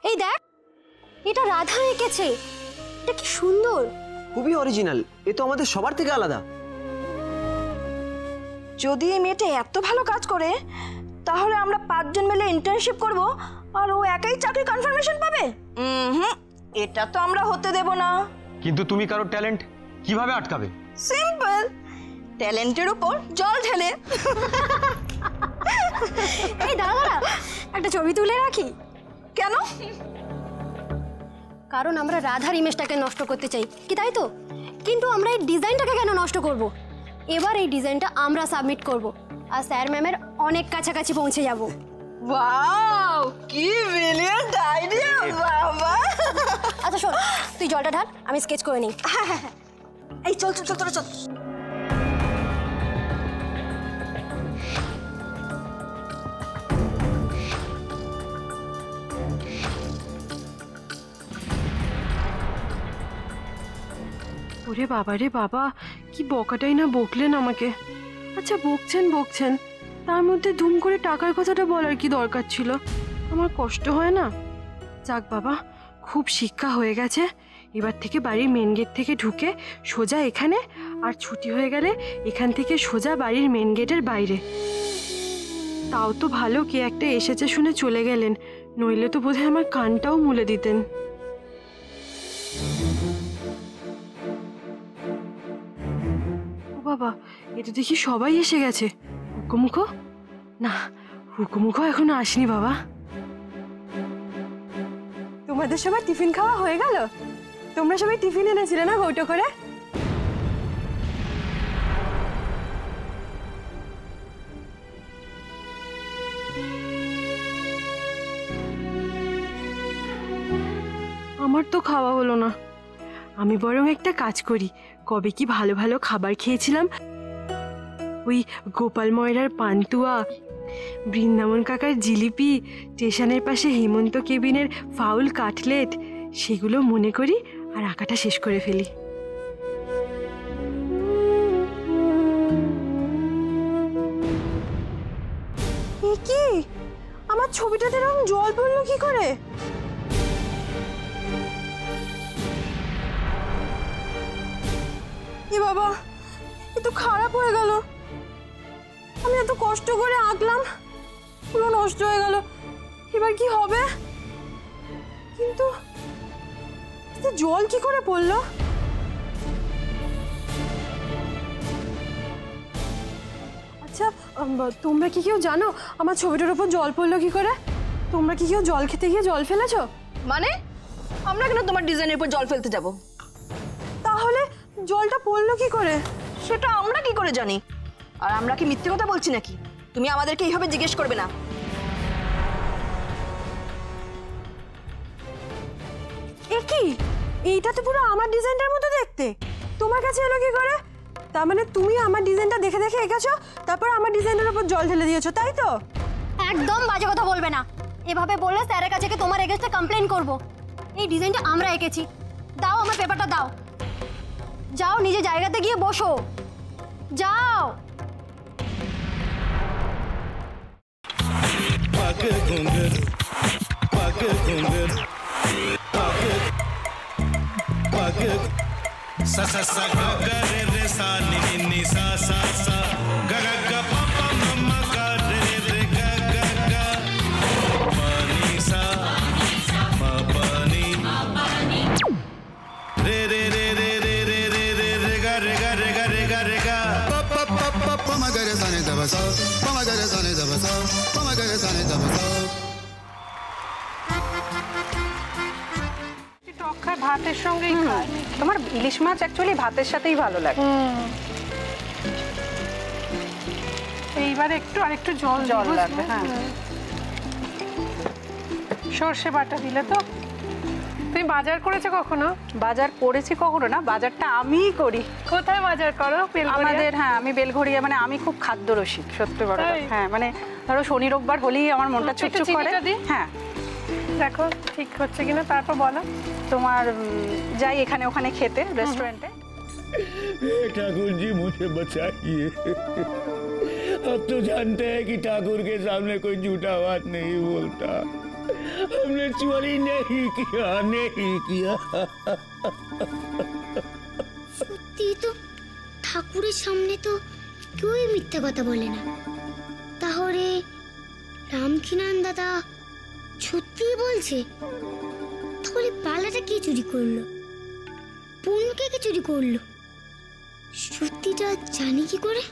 এই দেখ, এটা রাধা এঁকেছে। এটা কি সুন্দর, খুবই অরিজিনাল। এ তো আমাদের সবার থেকে আলাদা। যদি এই মেয়েটা এত ভালো কাজ করে তাহলে আমরা 5 জন মিলে ইন্টার্নশিপ করব আর ও একাই চাকরি কনফার্মেশন পাবে। এটা তো আমরা হতে দেব না। কিন্তু তুমি কারো ট্যালেন্ট কিভাবে আটকাবে? সিম্পল, ট্যালেন্টের উপর জল ঢেলে। এই দাঁড়া, একটা ছবি তুলে রাখি। কেন? কারণ আমরা রাধার ইমেজটাকে নষ্ট করতে চাই, কি তাই তো? কিন্তু আমরা এই ডিজাইনটাকে কেন নষ্ট করব? এবার এই ডিজাইনটা আমরা সাবমিট করব আর স্যার ম্যামের অনেক কাছাকাছি পৌঁছে যাব। ওয়াও, কি ব্রিলিয়ান্ট আইডিয়া বাবা। আচ্ছা শোন, তুই জলটা ঢাল, আমি স্কেচ করে নিই। এই চল চল চল তোরা চল। ওরে বাবা রে বাবা, কি বকাটাই না বকলেন আমাকে। আচ্ছা বকছেন, তার মধ্যে ধুম করে টাকার কথাটা বলার কি দরকার ছিল? আমার কষ্ট হয় না? যাক বাবা, খুব শিক্ষা হয়ে গেছে। এবার থেকে বাড়ির মেন গেট থেকে ঢুকে সোজা এখানে, আর ছুটি হয়ে গেলে এখান থেকে সোজা বাড়ির মেন গেটের বাইরে। তাও তো ভালো কে একটা এসেছে শুনে চলে গেলেন, নইলে তো বোধহয় আমার কানটাও মুলে দিতেন। বাবা, এটা দেখি সবাই এসে গেছে। হুকুমুখো না, হুকুমুখো এখনো আসেনি। বাবা, তোমাদের সবার টিফিন খাওয়া হয়ে গেল? তোমরা সবাই টিফিন এনেছিলে না কৌটো করে? আমার তো খাওয়া হলো না। আমি বরং একটা কাজ করি, কবে কি ভালো ভালো খাবার খেয়েছিলাম। ওই গোপাল ময়রার পান্তুয়া, বৃন্দাবন কাকার জিলিপি, স্টেশনের পাশে হেমন্ত কেবিনের ফাউল কাটলেট, সেগুলো মনে করি আর আঁকাটা শেষ করে ফেলি। কি আমার ছবিটাতে এরকম জল পড়লো কি করে? এ বাবা, এ তো খারাপ হয়ে গেল। আমি এত কষ্ট করে আঁকলাম, পুরো নষ্ট হয়ে গেল। এবার কি হবে? কিন্তু জল কি করে পড়লো? আচ্ছা, তোমরা কি কেউ জানো আমার ছবিটার উপর জল পড়লো কি করে? তোমরা কি কেউ জল খেতে গিয়ে জল ফেলেছো? মানে আমরা কেন তোমার ডিজাইনের উপর জল ফেলতে যাব? তাহলে জলটা পড়লো কি করে? সেটা আমরা কি করে জানি? আর আমরা কি মিথ্যে কথা বলছি নাকি? তুমি আমাদেরকে এইভাবে জিজ্ঞেস করবে না। এ কি, এইটা তো পুরো আমার ডিজাইনটার মতো দেখতে। তোমার কাছে এলো কি করে? তার মানে তুমি আমার ডিজাইনটা দেখে দেখে এঁকেছো, তারপর আমার ডিজাইনের উপর জল ঢেলে দিয়েছো, তাই তো? একদম বাজে কথা বলবে না। এভাবে বললে স্যারের কাছে তোমার এগেইনস্টে কমপ্লেইন করব। এই ডিজাইনটা আমরা এঁকেছি। দাও আমার পেপারটা দাও। যাও নিজে জায়গাতে গিয়ে বসো, যাও। sa sa sa ga ga re re sa ni ni ni sa sa sa ga ga ga pa pa ma ma ga re re ga ga ga pa ni sa ma pa ni re re re re re re re re re ga re ga re ga re ga re ga pa pa pa pa pa ma ga re sa ni da ba sa pa ma ga re sa ni da ba sa pa ma ga re sa ni da ba sa ভাতের সঙ্গেই খায়। তোমার ইলিশ মাছ actually ভাতের সাথেই ভালো লাগে। এইবার একটু আরেকটু জল লাগবে। হ্যাঁ, সর্ষে বাটা দিলে তো। তুমি বাজার করেছো কখনো? বাজার করেছি কখনো না, বাজারটা আমিই করি। কোথায় বাজার করো? আমাদের, হ্যাঁ আমি বেলঘড়িয়া, মানে আমি খুব খাদ্য রসিক, সত্যি বড়। হ্যাঁ মানে ধরো শনি রোববার হলেই আমার মনটা চুপচুপ করে। হ্যাঁ দেখো ঠিক হচ্ছে কিনা, তারপর বলো। তোমার যাই এখানে ওখানে খেতে रेस्टोरेंटे। ठाकुर जी मुझे बचाइए, अब तो जानते हैं कि ठाकुर के सामने कोई झूठा बात नहीं बोलता। हमने चोरी नहीं किया, नहीं किया। সত্যি তো, ঠাকুরের সামনে তো কেউই মিথ্যা কথা বলে না। তাহলে রামকিনান দাদা সত্যিই বলছে? তাহলে পালাটা কে চুরি করলো? পুনকে কে চুরি করলো? সত্যিটা জানি কি করে?